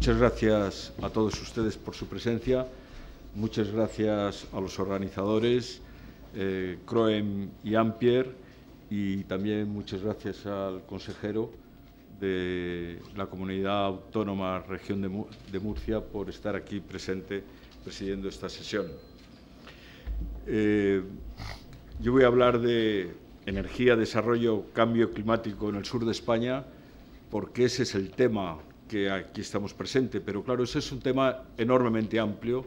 Muchas gracias a todos ustedes por su presencia. Muchas gracias a los organizadores, CROEM y Ampier, y también muchas gracias al consejero de la Comunidad Autónoma Región de Murcia por estar aquí presente presidiendo esta sesión. Yo voy a hablar de energía, desarrollo, cambio climático en el sur de España, porque ese es el tema que aquí estamos presentes. Pero claro, ese es un tema enormemente amplio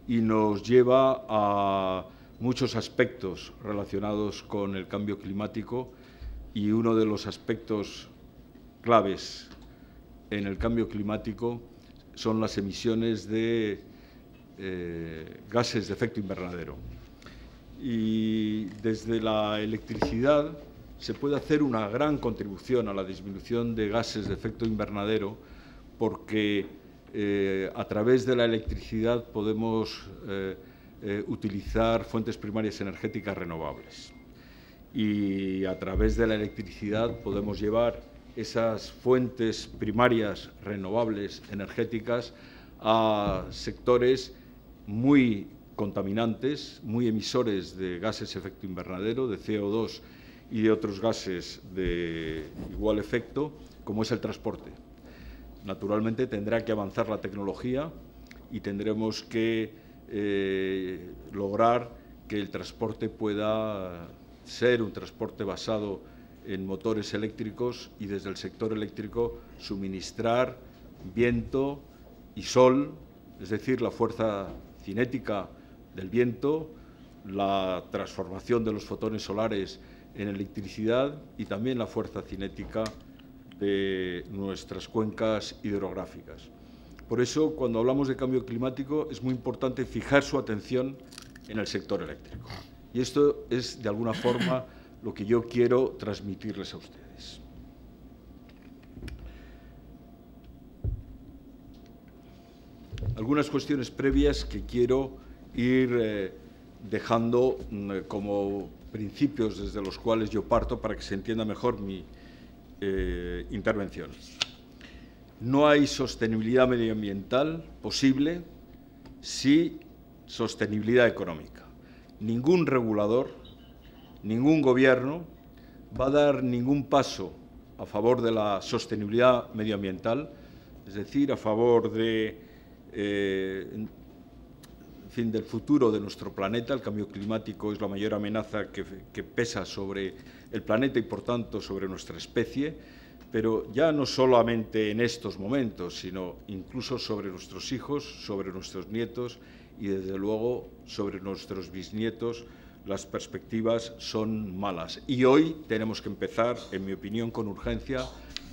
y nos lleva a muchos aspectos relacionados con el cambio climático, y uno de los aspectos claves en el cambio climático son las emisiones de gases de efecto invernadero. Y desde la electricidad se puede hacer una gran contribución a la disminución de gases de efecto invernadero, porque a través de la electricidad podemos utilizar fuentes primarias energéticas renovables. Y a través de la electricidad podemos llevar esas fuentes primarias renovables energéticas a sectores muy contaminantes, muy emisores de gases de efecto invernadero, de CO2 y de otros gases de igual efecto, como es el transporte. Naturalmente tendrá que avanzar la tecnología y tendremos que lograr que el transporte pueda ser un transporte basado en motores eléctricos y desde el sector eléctrico suministrar viento y sol, es decir, la fuerza cinética del viento, la transformación de los fotones solares en electricidad y también la fuerza cinética de nuestras cuencas hidrográficas. Por eso, cuando hablamos de cambio climático, es muy importante fijar su atención en el sector eléctrico. Y esto es, de alguna forma, lo que yo quiero transmitirles a ustedes. Algunas cuestiones previas que quiero ir dejando como principios desde los cuales yo parto para que se entienda mejor mi intervención. No hay sostenibilidad medioambiental posible sin sostenibilidad económica. Ningún regulador, ningún gobierno va a dar ningún paso a favor de la sostenibilidad medioambiental, es decir, a favor de, del futuro de nuestro planeta. El cambio climático es la mayor amenaza que pesa sobre el planeta y, por tanto, sobre nuestra especie, pero ya no solamente en estos momentos, sino incluso sobre nuestros hijos, sobre nuestros nietos y, desde luego, sobre nuestros bisnietos. Las perspectivas son malas. Y hoy tenemos que empezar, en mi opinión, con urgencia,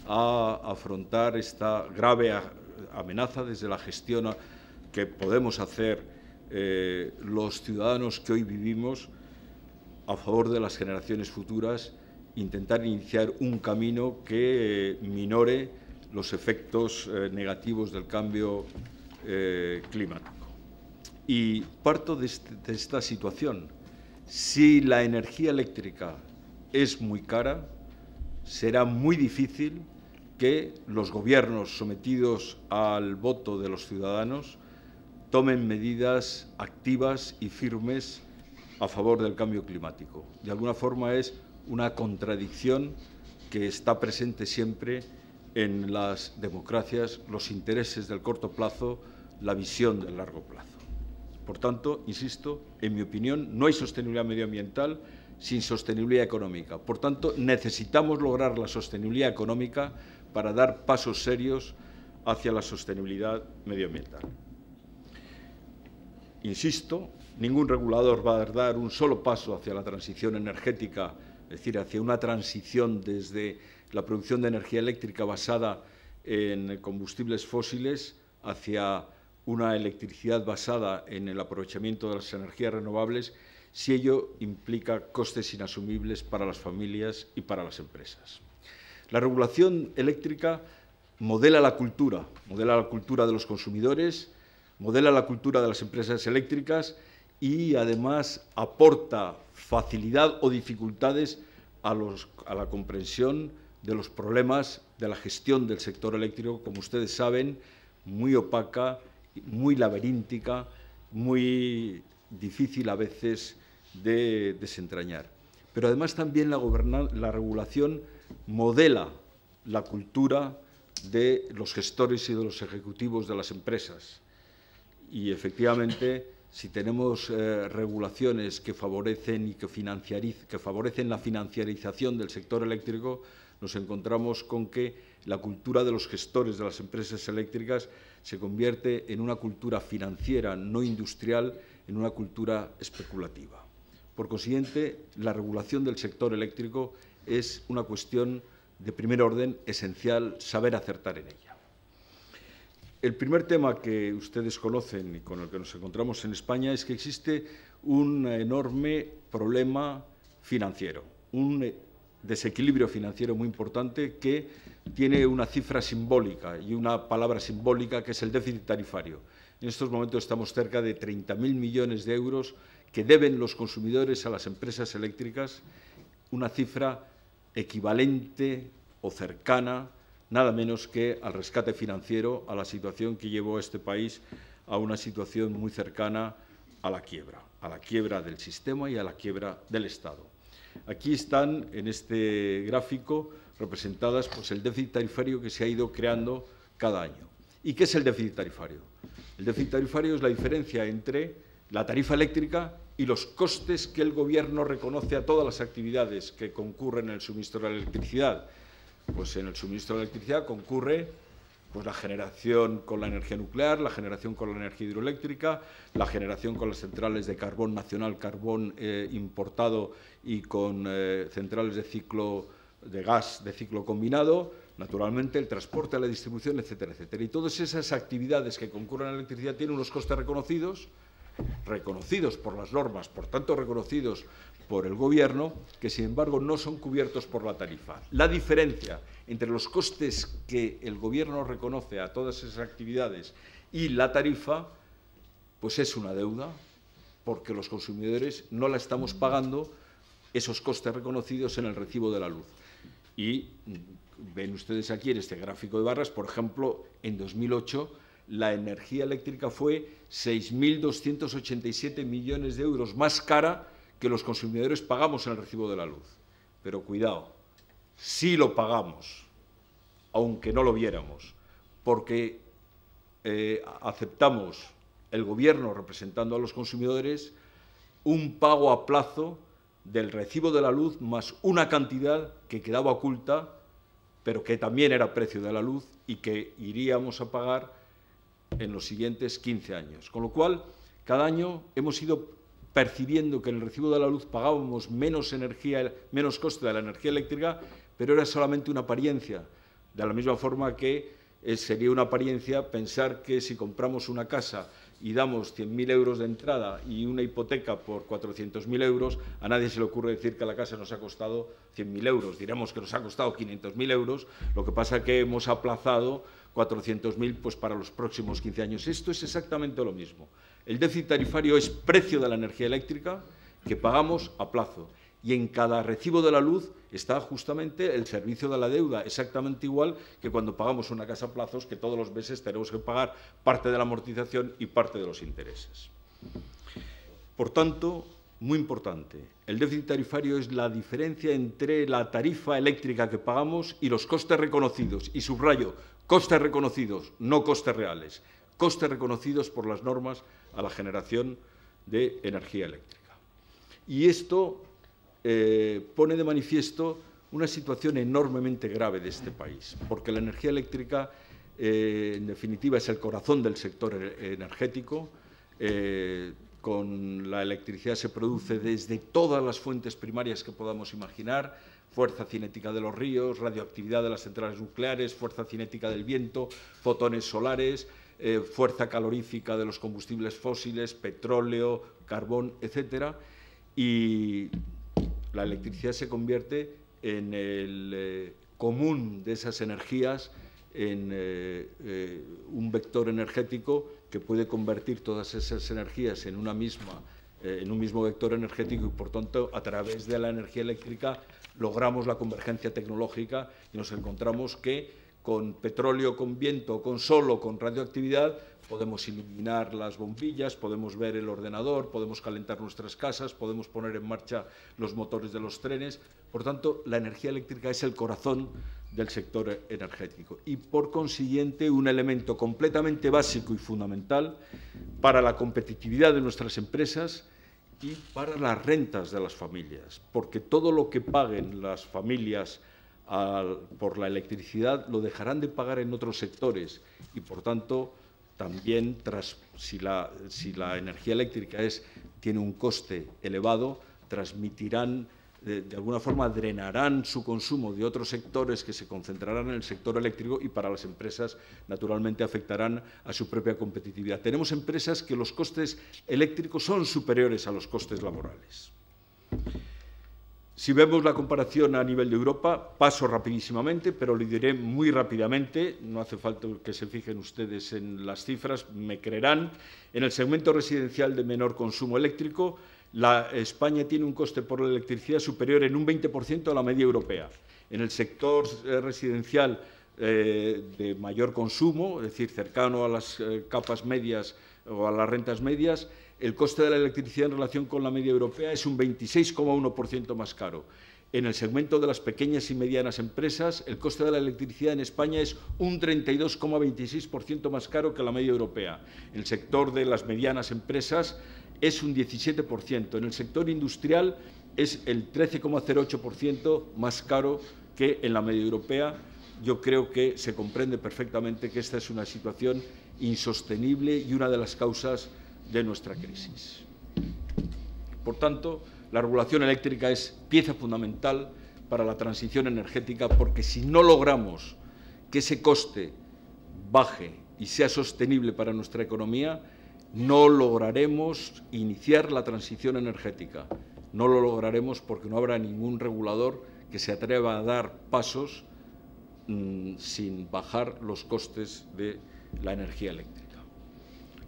a afrontar esta grave amenaza desde la gestión que podemos hacer los ciudadanos que hoy vivimos a favor de las generaciones futuras, intentar iniciar un camino que minore los efectos negativos del cambio climático. Y parto de esta situación. Si la energía eléctrica es muy cara, será muy difícil que los gobiernos sometidos al voto de los ciudadanos tomen medidas activas y firmes a favor del cambio climático. De alguna forma es una contradicción que está presente siempre en las democracias: los intereses del corto plazo, la visión del largo plazo. Por tanto, insisto, en mi opinión, no hay sostenibilidad medioambiental sin sostenibilidad económica. Por tanto, necesitamos lograr la sostenibilidad económica para dar pasos serios hacia la sostenibilidad medioambiental. Insisto, ningún regulador va a dar un solo paso hacia la transición energética, es decir, hacia una transición desde la producción de energía eléctrica basada en combustibles fósiles hacia una electricidad basada en el aprovechamiento de las energías renovables, si ello implica costes inasumibles para las familias y para las empresas. La regulación eléctrica modela la cultura de los consumidores, modela la cultura de las empresas eléctricas y, además, aporta facilidad o dificultades a la comprensión de los problemas de la gestión del sector eléctrico. Como ustedes saben, muy opaca, muy laberíntica, muy difícil a veces de desentrañar. Pero además también la regulación modela la cultura de los gestores y de los ejecutivos de las empresas. Y efectivamente, si tenemos regulaciones que favorecen y que favorecen la financiarización del sector eléctrico, nos encontramos con que la cultura de los gestores de las empresas eléctricas se convierte en una cultura financiera, no industrial, en una cultura especulativa. Por consiguiente, la regulación del sector eléctrico es una cuestión de primer orden esencial, saber acertar en ella. El primer tema que ustedes conocen y con el que nos encontramos en España es que existe un enorme problema financiero, un desequilibrio financiero muy importante que tiene una cifra simbólica y una palabra simbólica que es el déficit tarifario. En estos momentos estamos cerca de 30.000 millones de euros que deben los consumidores a las empresas eléctricas, una cifra equivalente o cercana nada menos que al rescate financiero, a la situación que llevó a este país a una situación muy cercana a la quiebra del sistema y a la quiebra del Estado. Aquí están, en este gráfico, representadas pues, el déficit tarifario que se ha ido creando cada año. ¿Y qué es el déficit tarifario? El déficit tarifario es la diferencia entre la tarifa eléctrica y los costes que el Gobierno reconoce a todas las actividades que concurren en el suministro de la electricidad. Pues en el suministro de electricidad concurre pues, la generación con la energía nuclear, la generación con la energía hidroeléctrica, la generación con las centrales de carbón nacional, carbón importado y con centrales de gas de ciclo combinado, naturalmente el transporte, la distribución, etcétera, etcétera. Y todas esas actividades que concurren a la electricidad tienen unos costes reconocidos por las normas, por tanto reconocidos por el Gobierno, que sin embargo no son cubiertos por la tarifa. La diferencia entre los costes que el Gobierno reconoce a todas esas actividades y la tarifa, pues es una deuda, porque los consumidores no la estamos pagando esos costes reconocidos en el recibo de la luz. Y ven ustedes aquí en este gráfico de barras, por ejemplo, en 2008 la energía eléctrica fue 6.287 millones de euros más cara que los consumidores pagamos en el recibo de la luz. Pero cuidado, sí lo pagamos, aunque no lo viéramos, porque aceptamos, el Gobierno representando a los consumidores, un pago a plazo del recibo de la luz más una cantidad que quedaba oculta, pero que también era precio de la luz y que iríamos a pagar en los siguientes 15 años. Con lo cual, cada año hemos ido percibiendo que en el recibo de la luz pagábamos menos coste de la energía eléctrica, pero era solamente una apariencia. De la misma forma que sería una apariencia pensar que si compramos una casa y damos 100.000 euros de entrada y una hipoteca por 400.000 euros, a nadie se le ocurre decir que la casa nos ha costado 100.000 euros. Diremos que nos ha costado 500.000 euros, lo que pasa es que hemos aplazado 400.000 pues, para los próximos 15 años. Esto es exactamente lo mismo. El déficit tarifario es precio de la energía eléctrica que pagamos a plazo. Y en cada recibo de la luz está justamente el servicio de la deuda, exactamente igual que cuando pagamos una casa a plazos, que todos los meses tenemos que pagar parte de la amortización y parte de los intereses. Por tanto, muy importante, el déficit tarifario es la diferencia entre la tarifa eléctrica que pagamos y los costes reconocidos. Y subrayo, costes reconocidos, no costes reales. Costes reconocidos por las normas a la generación de energía eléctrica. Y esto pone de manifiesto una situación enormemente grave de este país, porque la energía eléctrica, en definitiva, es el corazón del sector energético. Con la electricidad se produce desde todas las fuentes primarias que podamos imaginar: fuerza cinética de los ríos, radioactividad de las centrales nucleares, fuerza cinética del viento, fotones solares, fuerza calorífica de los combustibles fósiles, petróleo, carbón, etcétera. Y la electricidad se convierte en el común de esas energías, en un vector energético que puede convertir todas esas energías en un mismo vector energético y, por tanto, a través de la energía eléctrica logramos la convergencia tecnológica y nos encontramos que con petróleo, con viento, con sol o con radioactividad, podemos iluminar las bombillas, podemos ver el ordenador, podemos calentar nuestras casas, podemos poner en marcha los motores de los trenes. Por tanto, la energía eléctrica es el corazón del sector energético y, por consiguiente, un elemento completamente básico y fundamental para la competitividad de nuestras empresas y para las rentas de las familias, porque todo lo que paguen las familias por la electricidad lo dejarán de pagar en otros sectores y, por tanto, también si la energía eléctrica tiene un coste elevado, transmitirán, de alguna forma drenarán su consumo de otros sectores que se concentrarán en el sector eléctrico y para las empresas, naturalmente, afectarán a su propia competitividad. Tenemos empresas que los costes eléctricos son superiores a los costes laborales. Si vemos la comparación a nivel de Europa, paso rapidísimamente, pero lo diré muy rápidamente, no hace falta que se fijen ustedes en las cifras, me creerán. En el segmento residencial de menor consumo eléctrico, España tiene un coste por la electricidad superior en un 20% a la media europea. En el sector residencial de mayor consumo, es decir, cercano a las capas medias o a las rentas medias, el coste de la electricidad en relación con la media europea es un 26,1% más caro. En el segmento de las pequeñas y medianas empresas, el coste de la electricidad en España es un 32,26% más caro que la media europea. En el sector de las medianas empresas es un 17%. En el sector industrial es el 13,08% más caro que en la media europea. Yo creo que se comprende perfectamente que esta es una situación insostenible y una de las causas de nuestra crisis. Por tanto, la regulación eléctrica es pieza fundamental para la transición energética, porque si no logramos que ese coste baje y sea sostenible para nuestra economía, no lograremos iniciar la transición energética. No lo lograremos porque no habrá ningún regulador que se atreva a dar pasos sin bajar los costes de la energía eléctrica.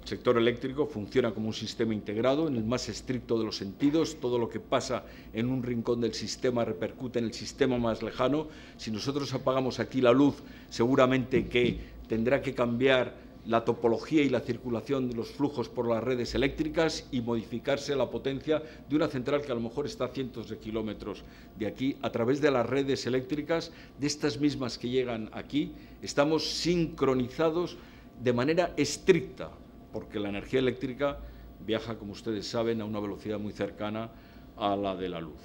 El sector eléctrico funciona como un sistema integrado en el más estricto de los sentidos. Todo lo que pasa en un rincón del sistema repercute en el sistema más lejano. Si nosotros apagamos aquí la luz, seguramente que tendrá que cambiar la topología y la circulación de los flujos por las redes eléctricas y modificarse la potencia de una central que a lo mejor está a cientos de kilómetros de aquí. A través de las redes eléctricas, de estas mismas que llegan aquí, estamos sincronizados de manera estricta, porque la energía eléctrica viaja, como ustedes saben, a una velocidad muy cercana a la de la luz.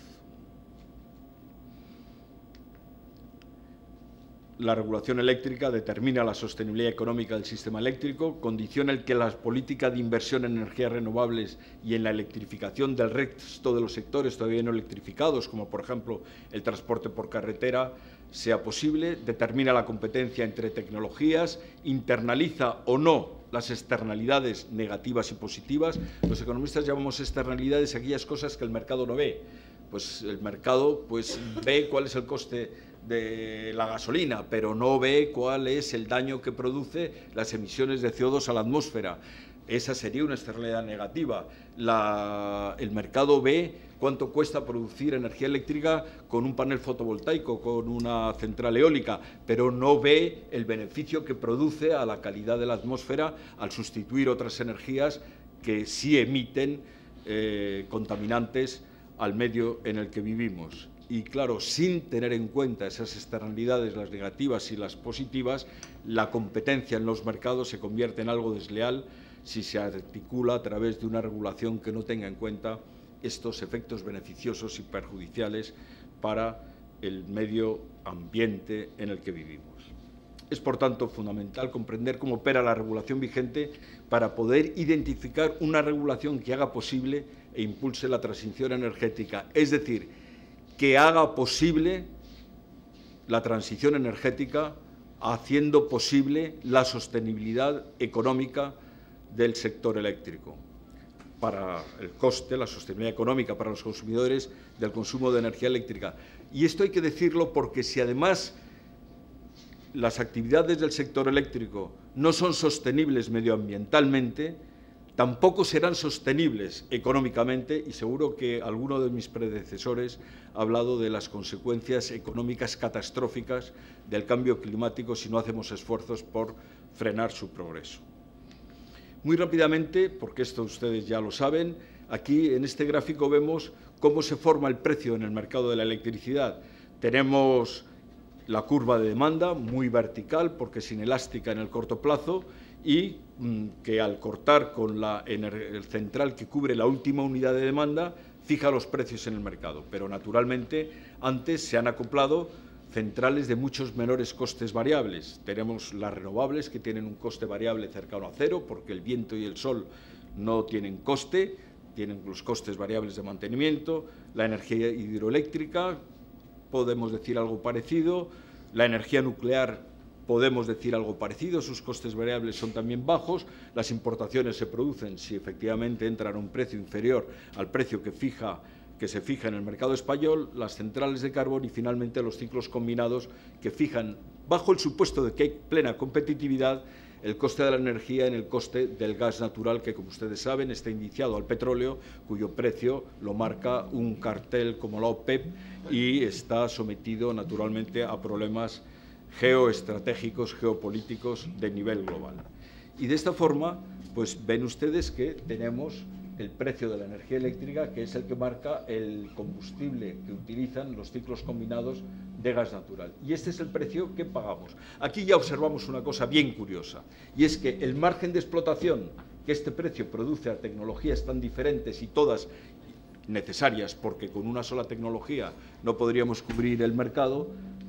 La regulación eléctrica determina la sostenibilidad económica del sistema eléctrico, condiciona el que la política de inversión en energías renovables y en la electrificación del resto de los sectores todavía no electrificados, como por ejemplo el transporte por carretera, sea posible, determina la competencia entre tecnologías, internaliza o no las externalidades negativas y positivas. Los economistas llamamos externalidades aquellas cosas que el mercado no ve. Pues el mercado ve cuál es el coste de la gasolina, pero no ve cuál es el daño que produce las emisiones de CO2 a la atmósfera. Esa sería una externalidad negativa. El mercado ve cuánto cuesta producir energía eléctrica con un panel fotovoltaico, con una central eólica, pero no ve el beneficio que produce a la calidad de la atmósfera al sustituir otras energías que sí emiten contaminantes al medio en el que vivimos. Y claro, sin tener en cuenta esas externalidades, las negativas y las positivas, la competencia en los mercados se convierte en algo desleal si se articula a través de una regulación que no tenga en cuenta estos efectos beneficiosos y perjudiciales para el medio ambiente en el que vivimos. Es, por tanto, fundamental comprender cómo opera la regulación vigente para poder identificar una regulación que haga posible e impulse la transición energética, es decir, que haga posible la transición energética haciendo posible la sostenibilidad económica del sector eléctrico, para el coste, la sostenibilidad económica para los consumidores del consumo de energía eléctrica. Y esto hay que decirlo porque si además las actividades del sector eléctrico no son sostenibles medioambientalmente, tampoco serán sostenibles económicamente, y seguro que alguno de mis predecesores ha hablado de las consecuencias económicas catastróficas del cambio climático si no hacemos esfuerzos por frenar su progreso. Muy rápidamente, porque esto ustedes ya lo saben, aquí en este gráfico vemos cómo se forma el precio en el mercado de la electricidad. Tenemos la curva de demanda muy vertical porque es inelástica en el corto plazo y que al cortar con el central que cubre la última unidad de demanda fija los precios en el mercado. Pero naturalmente antes se han acoplado centrales de muchos menores costes variables. Tenemos las renovables que tienen un coste variable cercano a cero porque el viento y el sol no tienen coste, tienen los costes variables de mantenimiento. La energía hidroeléctrica, podemos decir algo parecido. La energía nuclear, podemos decir algo parecido, sus costes variables son también bajos. Las importaciones se producen si efectivamente entran a un precio inferior al precio que se fija en el mercado español, las centrales de carbón y finalmente los ciclos combinados que fijan, bajo el supuesto de que hay plena competitividad, el coste de la energía en el coste del gas natural, que como ustedes saben está indiciado al petróleo, cuyo precio lo marca un cartel como la OPEP y está sometido naturalmente a problemas geoestratégicos, geopolíticos de nivel global. Y de esta forma, pues ven ustedes que tenemos el precio de la energía eléctrica, que es el que marca el combustible que utilizan los ciclos combinados de gas natural. Y este es el precio que pagamos. Aquí ya observamos una cosa bien curiosa, y es que el margen de explotación que este precio produce a tecnologías tan diferentes y todas necesarias, porque con una sola tecnología no podríamos cubrir el mercado,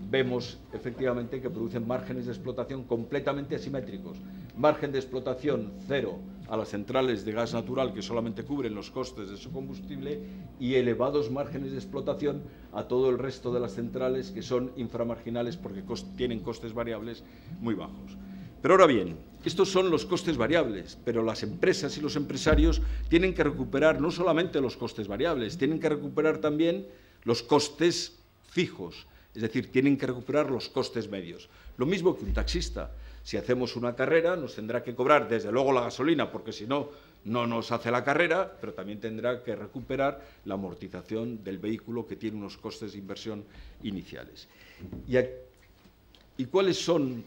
vemos efectivamente que producen márgenes de explotación completamente asimétricos. Margen de explotación cero a las centrales de gas natural que solamente cubren los costes de su combustible y elevados márgenes de explotación a todo el resto de las centrales que son inframarginales porque tienen costes variables muy bajos. Pero ahora bien, estos son los costes variables, pero las empresas y los empresarios tienen que recuperar no solamente los costes variables, tienen que recuperar también los costes fijos, es decir, tienen que recuperar los costes medios. Lo mismo que un taxista. Si hacemos una carrera, nos tendrá que cobrar, desde luego, la gasolina, porque si no, no nos hace la carrera, pero también tendrá que recuperar la amortización del vehículo, que tiene unos costes de inversión iniciales. ¿Y cuáles son?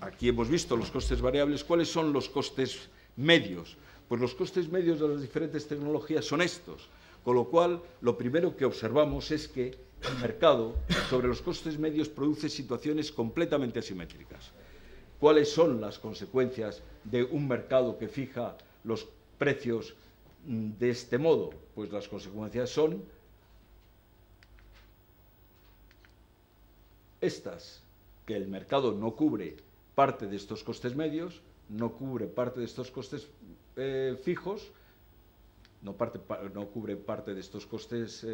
Aquí hemos visto los costes variables. ¿Cuáles son los costes medios? Pues los costes medios de las diferentes tecnologías son estos. Con lo cual, lo primero que observamos es que el mercado, sobre los costes medios, produce situaciones completamente asimétricas. ¿Cuáles son las consecuencias de un mercado que fija los precios de este modo? Pues las consecuencias son estas, que el mercado no cubre parte de estos costes medios, no cubre parte de estos costes fijos, no cubre parte de estos costes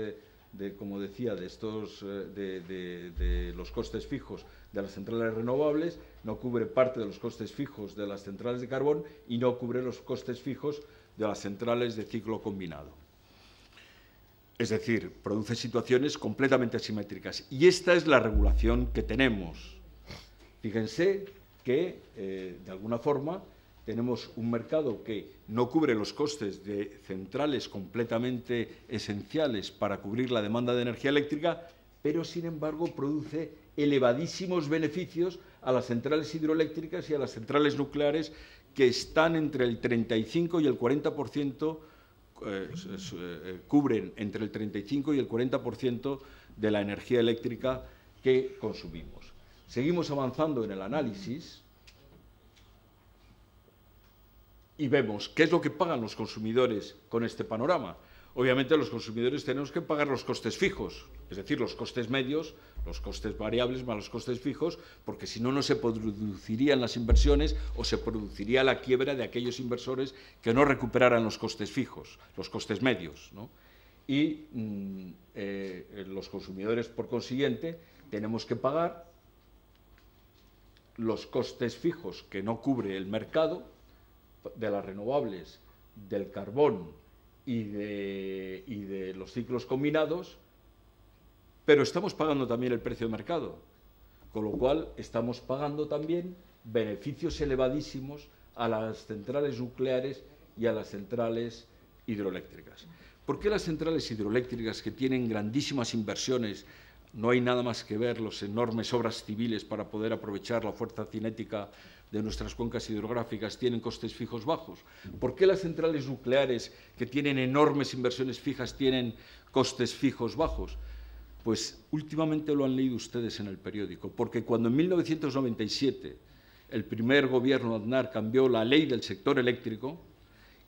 como decía, de los costes fijos de las centrales renovables, no cubre parte de los costes fijos de las centrales de carbón y no cubre los costes fijos de las centrales de ciclo combinado. Es decir, produce situaciones completamente asimétricas. Y esta es la regulación que tenemos. Fíjense que, de alguna forma, tenemos un mercado que no cubre los costes de centrales completamente esenciales para cubrir la demanda de energía eléctrica, pero, sin embargo, produce elevadísimos beneficios a las centrales hidroeléctricas y a las centrales nucleares, que están entre el 35 y el 40%, cubren entre el 35 y el 40% de la energía eléctrica que consumimos. Seguimos avanzando en el análisis y vemos qué es lo que pagan los consumidores con este panorama. Obviamente los consumidores tenemos que pagar los costes fijos, es decir, los costes medios, los costes variables más los costes fijos, porque si no, no se producirían las inversiones o se produciría la quiebra de aquellos inversores que no recuperaran los costes fijos, los costes medios, ¿no? Y los consumidores, por consiguiente, tenemos que pagar los costes fijos que no cubre el mercado de las renovables, del carbón y de los ciclos combinados, pero estamos pagando también el precio de mercado, con lo cual estamos pagando también beneficios elevadísimos a las centrales nucleares y a las centrales hidroeléctricas. ¿Por qué las centrales hidroeléctricas, que tienen grandísimas inversiones, no hay nada más que ver las enormes obras civiles para poder aprovechar la fuerza cinética de nuestras cuencas hidrográficas, tienen costes fijos bajos? ¿Por qué las centrales nucleares, que tienen enormes inversiones fijas, tienen costes fijos bajos? Pues últimamente lo han leído ustedes en el periódico, porque cuando en 1997 el primer gobierno de Aznar cambió la ley del sector eléctrico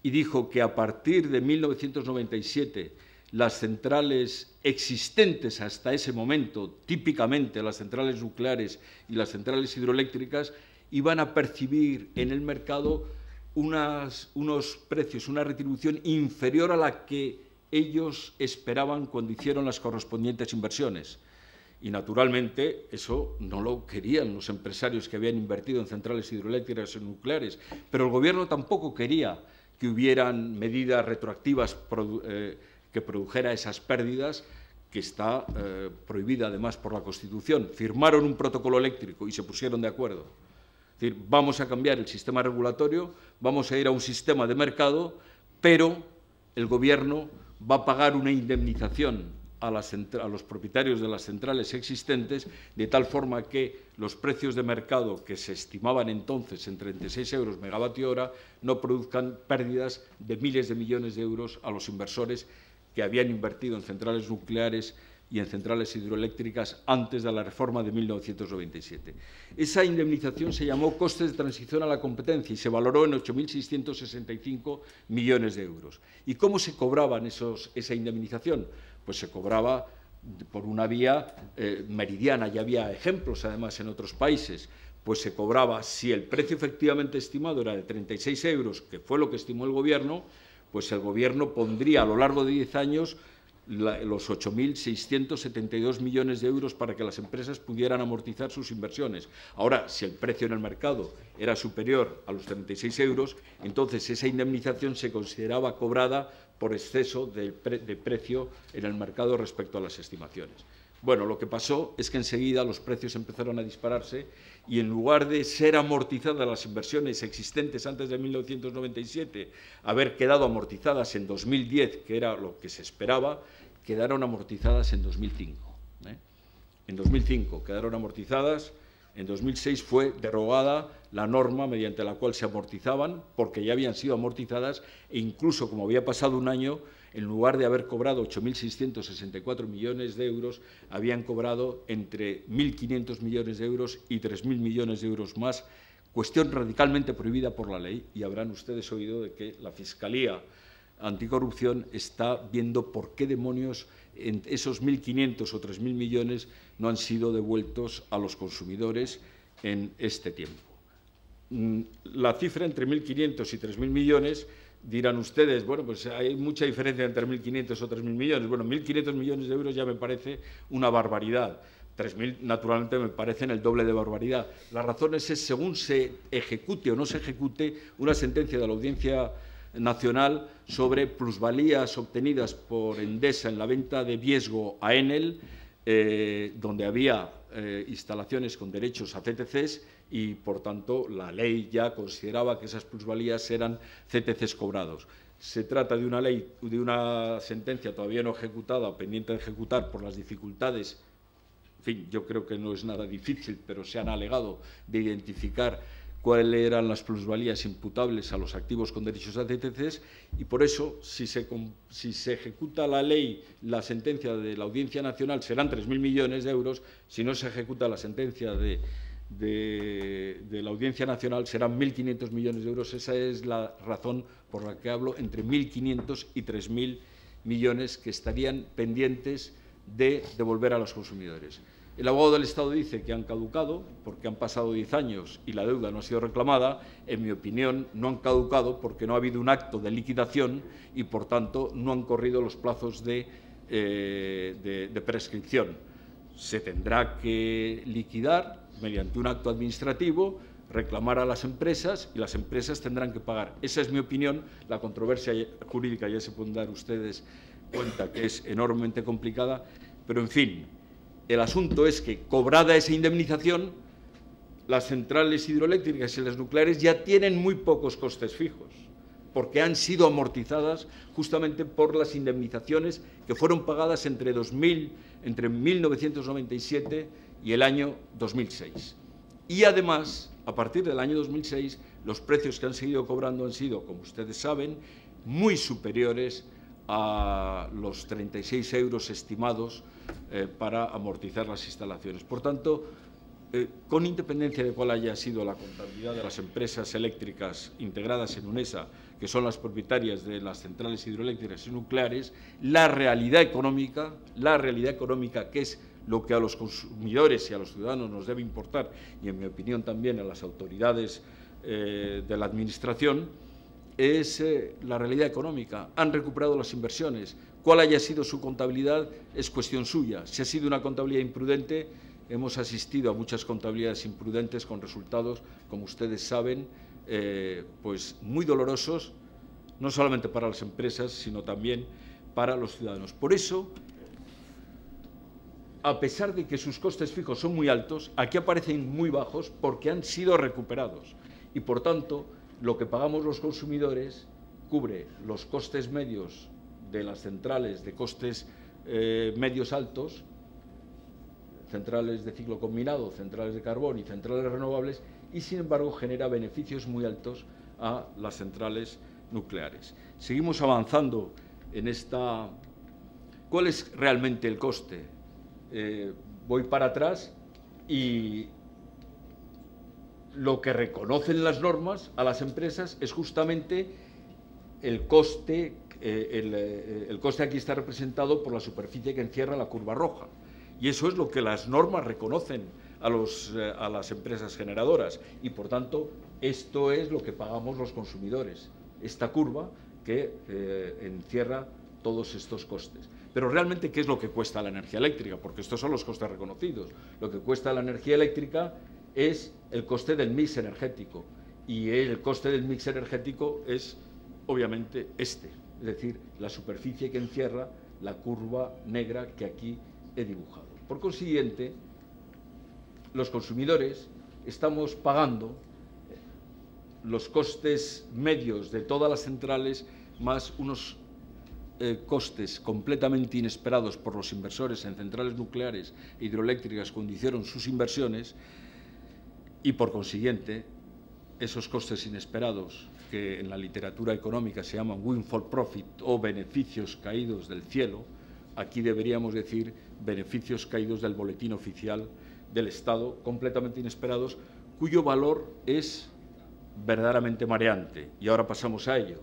y dijo que a partir de 1997 las centrales existentes hasta ese momento, típicamente las centrales nucleares y las centrales hidroeléctricas, iban a percibir en el mercado unos precios, una retribución inferior a la que ellos esperaban cuando hicieron las correspondientes inversiones. Y, naturalmente, eso no lo querían los empresarios que habían invertido en centrales hidroeléctricas y nucleares, pero el Gobierno tampoco quería que hubieran medidas retroactivas que produjera esas pérdidas, que está prohibida además por la Constitución. Firmaron un protocolo eléctrico y se pusieron de acuerdo. Es decir, vamos a cambiar el sistema regulatorio, vamos a ir a un sistema de mercado, pero el Gobierno va a pagar una indemnización a los propietarios de las centrales existentes, de tal forma que los precios de mercado, que se estimaban entonces en 36 euros megavatio hora, no produzcan pérdidas de miles de millones de euros a los inversores que habían invertido en centrales nucleares y en centrales hidroeléctricas antes de la reforma de 1997. Esa indemnización se llamó costes de transición a la competencia y se valoró en 8.665 millones de euros. ¿Y cómo se cobraban esa indemnización? Pues se cobraba por una vía meridiana, ya había ejemplos además en otros países. Pues se cobraba, si el precio efectivamente estimado era de 36 euros, que fue lo que estimó el Gobierno, pues el Gobierno pondría a lo largo de 10 años los 8.672 millones de euros para que las empresas pudieran amortizar sus inversiones. Ahora, si el precio en el mercado era superior a los 36 euros, entonces esa indemnización se consideraba cobrada por exceso de precio en el mercado respecto a las estimaciones. Bueno, lo que pasó es que enseguida los precios empezaron a dispararse y, en lugar de ser amortizadas las inversiones existentes antes de 1997, haber quedado amortizadas en 2010, que era lo que se esperaba, quedaron amortizadas en 2005. En 2005 quedaron amortizadas, en 2006 fue derogada la norma mediante la cual se amortizaban, porque ya habían sido amortizadas, e incluso, como había pasado un año, en lugar de haber cobrado 8.664 millones de euros, habían cobrado entre 1.500 millones de euros y 3.000 millones de euros más, cuestión radicalmente prohibida por la ley, y habrán ustedes oído de que la Fiscalía Anticorrupción está viendo por qué demonios esos 1.500 o 3.000 millones no han sido devueltos a los consumidores en este tiempo. La cifra entre 1.500 y 3.000 millones, dirán ustedes, bueno, pues hay mucha diferencia entre 1.500 o 3.000 millones. Bueno, 1.500 millones de euros ya me parece una barbaridad. 3.000, naturalmente, me parecen el doble de barbaridad. La razón es según se ejecute o no se ejecute una sentencia de la Audiencia Nacional sobre plusvalías obtenidas por Endesa en la venta de Viesgo a Enel, donde había instalaciones con derechos a CTCs y, por tanto, la ley ya consideraba que esas plusvalías eran CTCs cobrados. Se trata de una ley, de una sentencia todavía no ejecutada o pendiente de ejecutar por las dificultades. En fin, yo creo que no es nada difícil, pero se han alegado de identificar cuáles eran las plusvalías imputables a los activos con derechos a CTCs, y por eso, si se ejecuta la ley, la sentencia de la Audiencia Nacional, serán 3.000 millones de euros. Si no se ejecuta la sentencia de la Audiencia Nacional, serán 1.500 millones de euros. Esa es la razón por la que hablo entre 1.500 y 3.000 millones que estarían pendientes de devolver a los consumidores. El abogado del Estado dice que han caducado porque han pasado 10 años y la deuda no ha sido reclamada. En mi opinión, no han caducado porque no ha habido un acto de liquidación y, por tanto, no han corrido los plazos de prescripción. Se tendrá que liquidar mediante un acto administrativo, reclamar a las empresas y las empresas tendrán que pagar. Esa es mi opinión. La controversia jurídica ya se pueden dar ustedes cuenta que es enormemente complicada, pero, en fin, el asunto es que, cobrada esa indemnización, las centrales hidroeléctricas y las nucleares ya tienen muy pocos costes fijos, porque han sido amortizadas justamente por las indemnizaciones que fueron pagadas entre 1997 y el año 2006. Y además, a partir del año 2006, los precios que han seguido cobrando han sido, como ustedes saben, muy superiores a los 36 euros estimados para amortizar las instalaciones. Por tanto, con independencia de cuál haya sido la contabilidad de las empresas eléctricas integradas en UNESA, que son las propietarias de las centrales hidroeléctricas y nucleares, la realidad económica, que es lo que a los consumidores y a los ciudadanos nos debe importar, y en mi opinión también a las autoridades de la Administración, es la realidad económica. Han recuperado las inversiones. Cuál haya sido su contabilidad es cuestión suya. Si ha sido una contabilidad imprudente, hemos asistido a muchas contabilidades imprudentes con resultados, como ustedes saben, pues muy dolorosos, no solamente para las empresas, sino también para los ciudadanos. Por eso, a pesar de que sus costes fijos son muy altos, aquí aparecen muy bajos porque han sido recuperados. Y, por tanto, lo que pagamos los consumidores cubre los costes medios de las centrales de costes medios altos, centrales de ciclo combinado, centrales de carbón y centrales renovables, y sin embargo genera beneficios muy altos a las centrales nucleares. Seguimos avanzando en esta... ¿Cuál es realmente el coste? Voy para atrás y lo que reconocen las normas a las empresas es justamente el coste. El coste aquí está representado por la superficie que encierra la curva roja. Y eso es lo que las normas reconocen a las empresas generadoras. Y, por tanto, esto es lo que pagamos los consumidores, esta curva que encierra todos estos costes. Pero realmente, ¿qué es lo que cuesta la energía eléctrica? Porque estos son los costes reconocidos. Lo que cuesta la energía eléctrica es el coste del mix energético. Y el coste del mix energético es, obviamente, este. Es decir, la superficie que encierra la curva negra que aquí he dibujado. Por consiguiente, los consumidores estamos pagando los costes medios de todas las centrales más unos costes completamente inesperados por los inversores en centrales nucleares e hidroeléctricas cuando hicieron sus inversiones, y por consiguiente esos costes inesperados que en la literatura económica se llaman windfall profit o beneficios caídos del cielo, aquí deberíamos decir beneficios caídos del boletín oficial del Estado, completamente inesperados, cuyo valor es verdaderamente mareante. Y ahora pasamos a ello.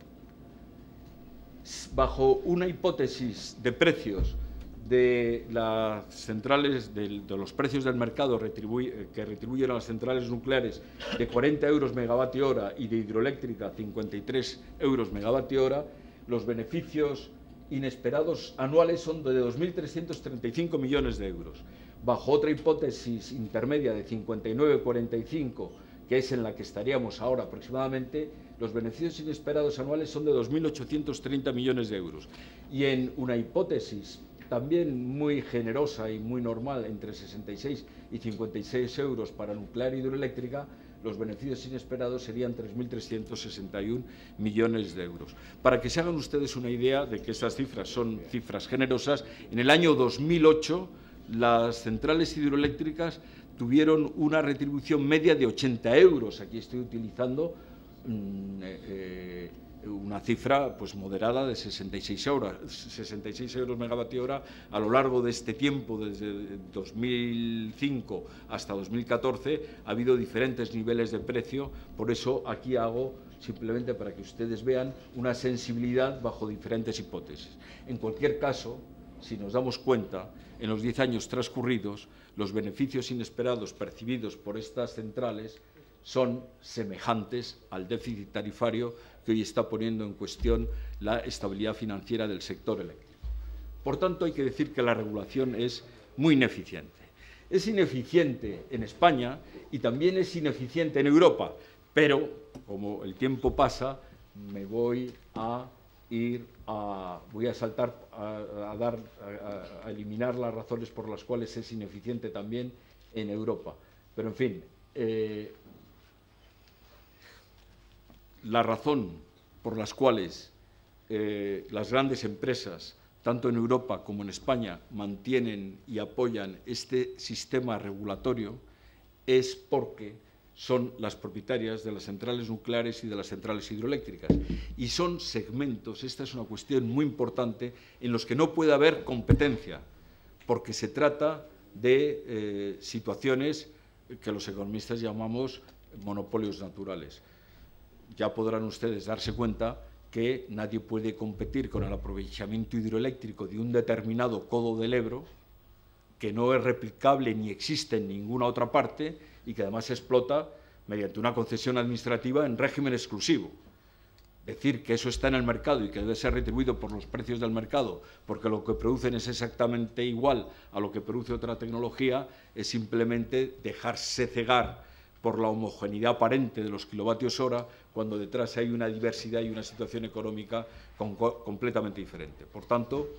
Bajo una hipótesis de precios de las centrales, de los precios del mercado que retribuyen a las centrales nucleares de 40 euros megavatio hora y de hidroeléctrica 53 euros megavatio hora, los beneficios inesperados anuales son de 2.335 millones de euros. Bajo otra hipótesis intermedia de 59,45, que es en la que estaríamos ahora aproximadamente, los beneficios inesperados anuales son de 2.830 millones de euros. Y en una hipótesis también muy generosa y muy normal, entre 66 y 56 euros para nuclear e hidroeléctrica, los beneficios inesperados serían 3.361 millones de euros. Para que se hagan ustedes una idea de que estas cifras son cifras generosas, en el año 2008 las centrales hidroeléctricas tuvieron una retribución media de 80 euros. Aquí estoy utilizando una cifra pues moderada de 66 euros megavatio hora a lo largo de este tiempo, desde 2005 hasta 2014, ha habido diferentes niveles de precio. Por eso aquí hago, simplemente para que ustedes vean, una sensibilidad bajo diferentes hipótesis. En cualquier caso, si nos damos cuenta, en los 10 años transcurridos, los beneficios inesperados percibidos por estas centrales son semejantes al déficit tarifario que hoy está poniendo en cuestión la estabilidad financiera del sector eléctrico. Por tanto, hay que decir que la regulación es muy ineficiente. Es ineficiente en España y también es ineficiente en Europa, pero como el tiempo pasa, me voy a saltar a eliminar las razones por las cuales es ineficiente también en Europa. Pero, en fin, la razón por las cuales las grandes empresas, tanto en Europa como en España, mantienen y apoyan este sistema regulatorio es porque son las propietarias de las centrales nucleares y de las centrales hidroeléctricas. Y son segmentos, esta es una cuestión muy importante, en los que no puede haber competencia, porque se trata de situaciones que los economistas llamamos monopolios naturales. Ya podrán ustedes darse cuenta que nadie puede competir con el aprovechamiento hidroeléctrico de un determinado codo del Ebro, que no es replicable ni existe en ninguna otra parte y que además se explota mediante una concesión administrativa en régimen exclusivo. Decir que eso está en el mercado y que debe ser retribuido por los precios del mercado porque lo que producen es exactamente igual a lo que produce otra tecnología es simplemente dejarse cegar por la homogeneidad aparente de los kilovatios hora cuando detrás hay una diversidad y una situación económica completamente diferente. Por tanto,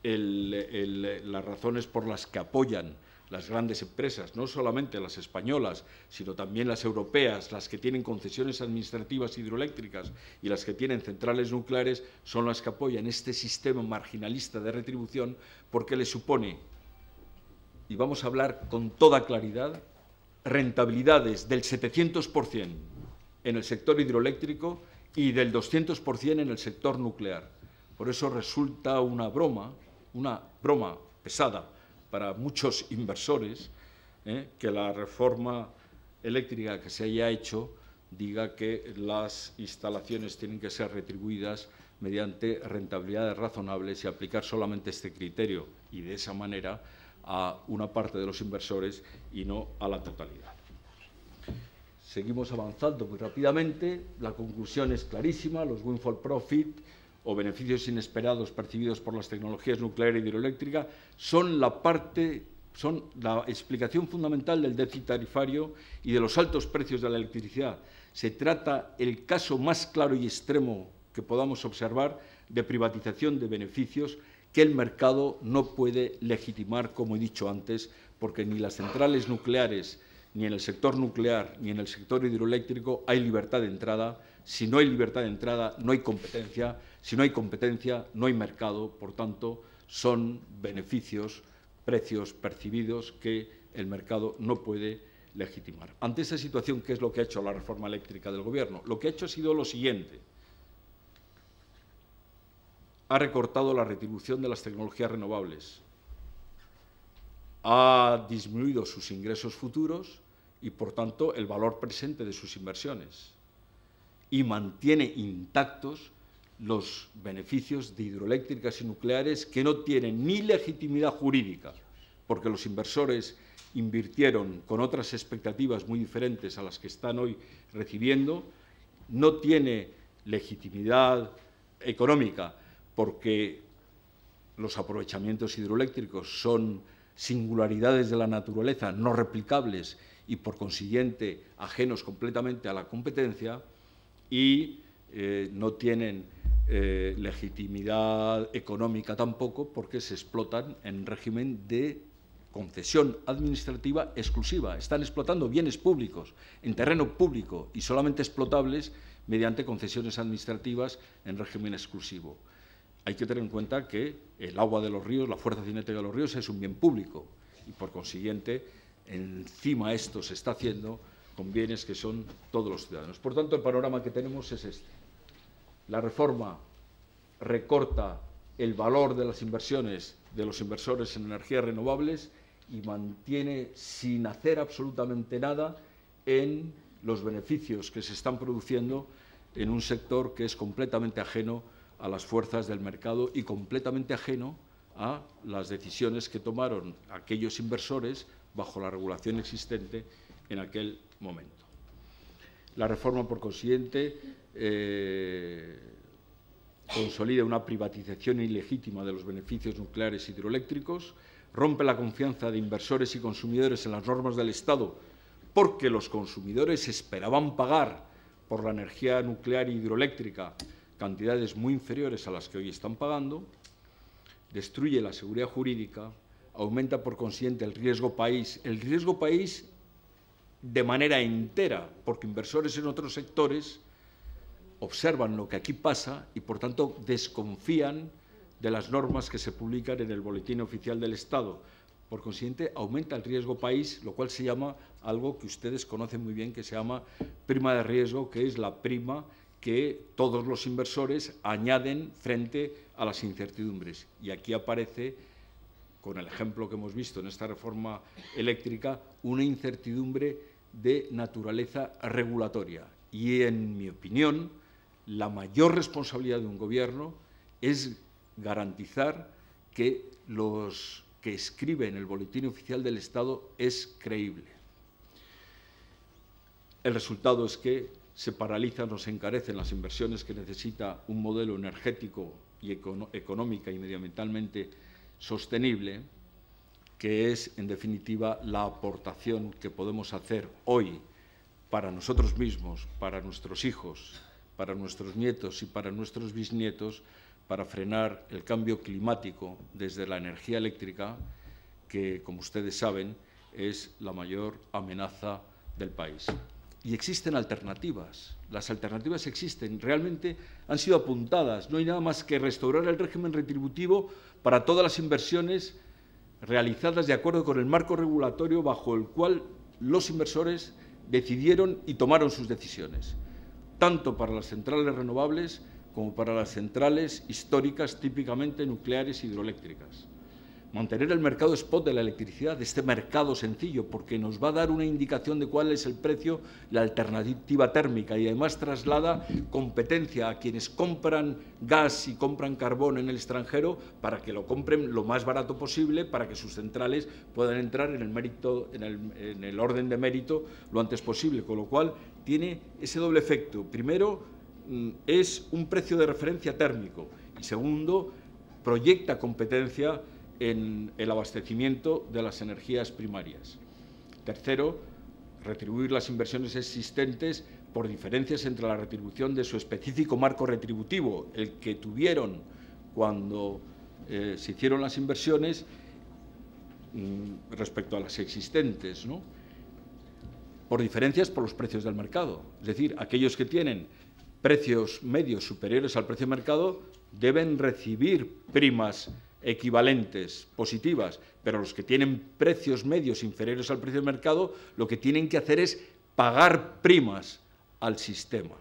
las razones por las que apoyan las grandes empresas, no solamente las españolas, sino también las europeas, las que tienen concesiones administrativas hidroeléctricas y las que tienen centrales nucleares, son las que apoyan este sistema marginalista de retribución porque le supone, y vamos a hablar con toda claridad, rentabilidades del 700% en el sector hidroeléctrico y del 200% en el sector nuclear. Por eso resulta una broma pesada para muchos inversores, que la reforma eléctrica que se haya hecho diga que las instalaciones tienen que ser retribuidas mediante rentabilidades razonables y aplicar solamente este criterio y de esa manera a una parte de los inversores y no a la totalidad. Seguimos avanzando muy rápidamente. La conclusión es clarísima. Los windfall profit o beneficios inesperados percibidos por las tecnologías nuclear y hidroeléctrica son la explicación fundamental del déficit tarifario y de los altos precios de la electricidad. Se trata el caso más claro y extremo que podamos observar de privatización de beneficios que el mercado no puede legitimar, como he dicho antes, porque ni las centrales nucleares, ni en el sector nuclear, ni en el sector hidroeléctrico hay libertad de entrada. Si no hay libertad de entrada, no hay competencia. Si no hay competencia, no hay mercado. Por tanto, son beneficios, precios percibidos que el mercado no puede legitimar. Ante esa situación, ¿qué es lo que ha hecho la reforma eléctrica del Gobierno? Lo que ha hecho ha sido lo siguiente. Ha recortado la retribución de las tecnologías renovables, ha disminuido sus ingresos futuros y, por tanto, el valor presente de sus inversiones y mantiene intactos los beneficios de hidroeléctricas y nucleares que no tienen ni legitimidad jurídica, porque los inversores invirtieron con otras expectativas muy diferentes a las que están hoy recibiendo, no tiene legitimidad económica porque los aprovechamientos hidroeléctricos son singularidades de la naturaleza no replicables y, por consiguiente, ajenos completamente a la competencia y no tienen legitimidad económica tampoco porque se explotan en régimen de concesión administrativa exclusiva. Están explotando bienes públicos en terreno público y solamente explotables mediante concesiones administrativas en régimen exclusivo. Hay que tener en cuenta que el agua de los ríos, la fuerza cinética de los ríos, es un bien público y, por consiguiente, encima esto se está haciendo con bienes que son todos los ciudadanos. Por tanto, el panorama que tenemos es este. La reforma recorta el valor de las inversiones de los inversores en energías renovables y mantiene sin hacer absolutamente nada en los beneficios que se están produciendo en un sector que es completamente ajeno a las fuerzas del mercado y completamente ajeno a las decisiones que tomaron aquellos inversores bajo la regulación existente en aquel momento. La reforma, por consiguiente, consolida una privatización ilegítima de los beneficios nucleares e hidroeléctricos, rompe la confianza de inversores y consumidores en las normas del Estado porque los consumidores esperaban pagar por la energía nuclear e hidroeléctrica cantidades muy inferiores a las que hoy están pagando, destruye la seguridad jurídica, aumenta por consiguiente el riesgo país de manera entera, porque inversores en otros sectores observan lo que aquí pasa y, por tanto, desconfían de las normas que se publican en el Boletín Oficial del Estado. Por consiguiente, aumenta el riesgo país, lo cual se llama algo que ustedes conocen muy bien, que se llama prima de riesgo, que es la prima que todos los inversores añaden frente a las incertidumbres. Y aquí aparece, con el ejemplo que hemos visto en esta reforma eléctrica, una incertidumbre de naturaleza regulatoria. Y, en mi opinión, la mayor responsabilidad de un gobierno es garantizar que los que escribe en el Boletín Oficial del Estado es creíble. El resultado es que se paralizan o se encarecen las inversiones que necesita un modelo energético y económica y medioambientalmente sostenible, que es, en definitiva, la aportación que podemos hacer hoy para nosotros mismos, para nuestros hijos, para nuestros nietos y para nuestros bisnietos, para frenar el cambio climático desde la energía eléctrica, que, como ustedes saben, es la mayor amenaza del país. Y existen alternativas. Las alternativas existen, realmente han sido apuntadas. No hay nada más que restaurar el régimen retributivo para todas las inversiones realizadas de acuerdo con el marco regulatorio bajo el cual los inversores decidieron y tomaron sus decisiones, tanto para las centrales renovables como para las centrales históricas, típicamente nucleares e hidroeléctricas. Mantener el mercado spot de la electricidad, este mercado sencillo, porque nos va a dar una indicación de cuál es el precio, la alternativa térmica, y además traslada competencia a quienes compran gas y compran carbón en el extranjero para que lo compren lo más barato posible, para que sus centrales puedan entrar en el mérito, en el orden de mérito lo antes posible, con lo cual tiene ese doble efecto. Primero, es un precio de referencia térmico y, segundo, proyecta competencia en el abastecimiento de las energías primarias. Tercero, retribuir las inversiones existentes por diferencias entre la retribución de su específico marco retributivo, el que tuvieron cuando se hicieron las inversiones respecto a las existentes, ¿no? Por diferencias por los precios del mercado. Es decir, aquellos que tienen precios medios superiores al precio de mercado deben recibir primas equivalentes, positivas, pero los que tienen precios medios inferiores al precio de mercado, lo que tienen que hacer es pagar primas al sistema.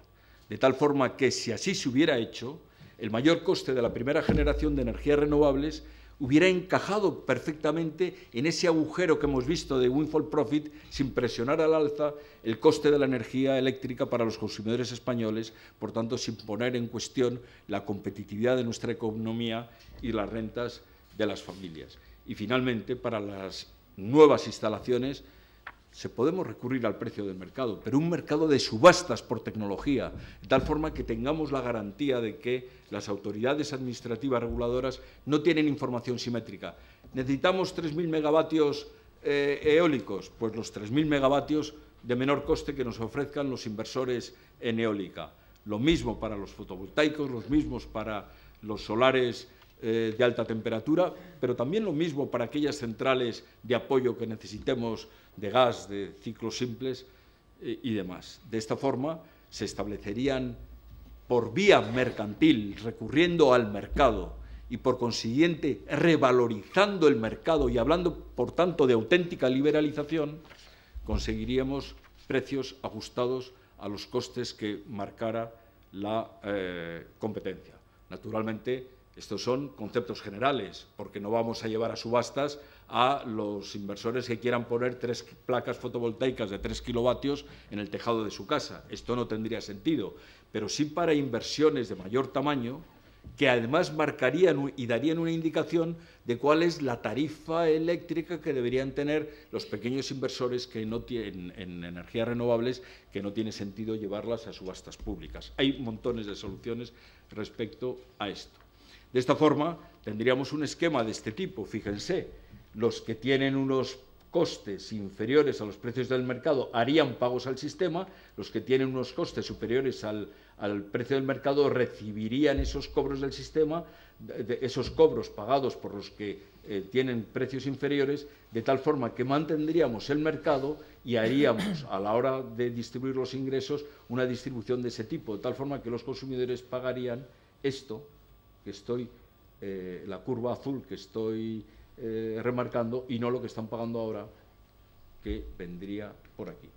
De tal forma que, si así se hubiera hecho, el mayor coste de la primera generación de energías renovables hubiera encajado perfectamente en ese agujero que hemos visto de windfall profit, sin presionar al alza el coste de la energía eléctrica para los consumidores españoles, por tanto, sin poner en cuestión la competitividad de nuestra economía y las rentas de las familias. Y, finalmente, para las nuevas instalaciones podemos recurrir al precio del mercado, pero un mercado de subastas por tecnología, de tal forma que tengamos la garantía de que las autoridades administrativas reguladoras no tienen información simétrica. ¿Necesitamos 3.000 megavatios eólicos? Pues los 3.000 megavatios de menor coste que nos ofrezcan los inversores en eólica. Lo mismo para los fotovoltaicos, los mismos para los solares de alta temperatura, pero también lo mismo para aquellas centrales de apoyo que necesitemos de gas, de ciclos simples y demás. De esta forma se establecerían por vía mercantil, recurriendo al mercado y, por consiguiente, revalorizando el mercado y hablando, por tanto, de auténtica liberalización, conseguiríamos precios ajustados a los costes que marcara la competencia. Naturalmente, estos son conceptos generales, porque no vamos a llevar a subastas a los inversores que quieran poner 3 placas fotovoltaicas de 3 kilovatios en el tejado de su casa. Esto no tendría sentido, pero sí para inversiones de mayor tamaño, que además marcarían y darían una indicación de cuál es la tarifa eléctrica que deberían tener los pequeños inversores que no tienen, en energías renovables, que no tiene sentido llevarlas a subastas públicas. Hay montones de soluciones respecto a esto. De esta forma, tendríamos un esquema de este tipo. Fíjense, los que tienen unos costes inferiores a los precios del mercado harían pagos al sistema, los que tienen unos costes superiores al precio del mercado recibirían esos cobros del sistema, esos cobros pagados por los que tienen precios inferiores, de tal forma que mantendríamos el mercado y haríamos, a la hora de distribuir los ingresos, una distribución de ese tipo, de tal forma que los consumidores pagarían esto que estoy, la curva azul que estoy remarcando, y no lo que están pagando ahora, que vendría por aquí.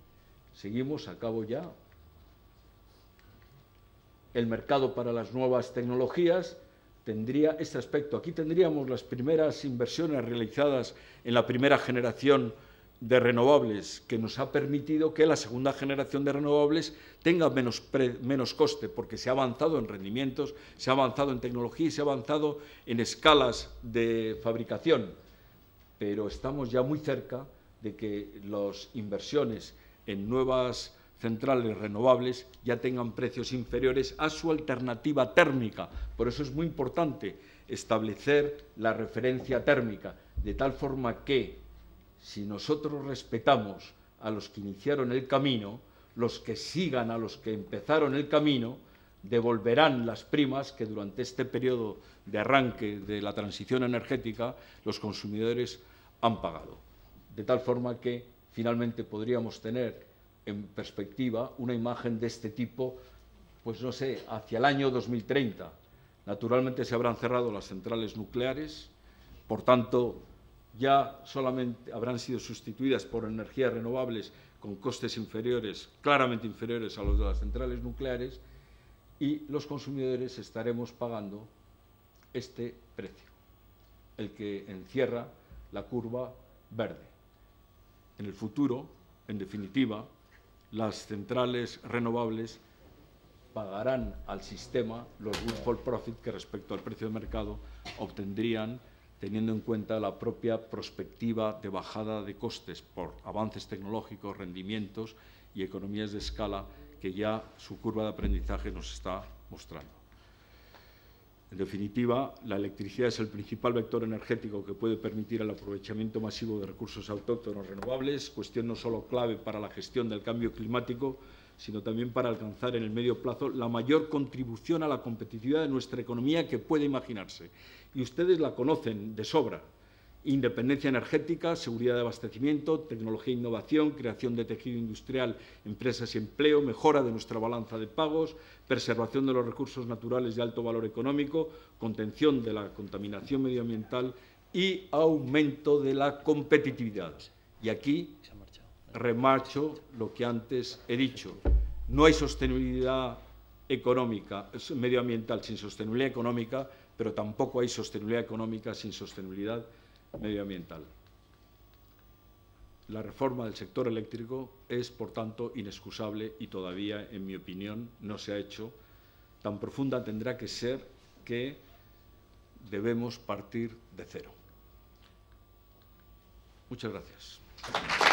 Seguimos, acabo ya. El mercado para las nuevas tecnologías tendría este aspecto. Aquí tendríamos las primeras inversiones realizadas en la primera generación de renovables, que nos ha permitido que la segunda generación de renovables tenga menos coste, porque se ha avanzado en rendimientos, se ha avanzado en tecnología y se ha avanzado en escalas de fabricación. Pero estamos ya muy cerca de que las inversiones en nuevas centrales renovables ya tengan precios inferiores a su alternativa térmica. Por eso es muy importante establecer la referencia térmica, de tal forma que, si nosotros respetamos a los que iniciaron el camino, los que sigan a los que empezaron el camino devolverán las primas que durante este periodo de arranque de la transición energética los consumidores han pagado. De tal forma que finalmente podríamos tener en perspectiva una imagen de este tipo, pues no sé, hacia el año 2030. Naturalmente se habrán cerrado las centrales nucleares, por tanto, ya solamente habrán sido sustituidas por energías renovables con costes inferiores, claramente inferiores a los de las centrales nucleares, y los consumidores estaremos pagando este precio, el que encierra la curva verde. En el futuro, en definitiva, las centrales renovables pagarán al sistema los windfall profit que respecto al precio de mercado obtendrían, teniendo en cuenta la propia perspectiva de bajada de costes por avances tecnológicos, rendimientos y economías de escala que ya su curva de aprendizaje nos está mostrando. En definitiva, la electricidad es el principal vector energético que puede permitir el aprovechamiento masivo de recursos autóctonos renovables, cuestión no solo clave para la gestión del cambio climático, sino también para alcanzar en el medio plazo la mayor contribución a la competitividad de nuestra economía que puede imaginarse. Y ustedes la conocen de sobra: independencia energética, seguridad de abastecimiento, tecnología e innovación, creación de tejido industrial, empresas y empleo, mejora de nuestra balanza de pagos, preservación de los recursos naturales de alto valor económico, contención de la contaminación medioambiental y aumento de la competitividad. Y aquí remarcho lo que antes he dicho: no hay sostenibilidad económica, medioambiental sin sostenibilidad económica, pero tampoco hay sostenibilidad económica sin sostenibilidad medioambiental. La reforma del sector eléctrico es, por tanto, inexcusable y todavía, en mi opinión, no se ha hecho. Tan profunda tendrá que ser que debemos partir de cero. Muchas gracias.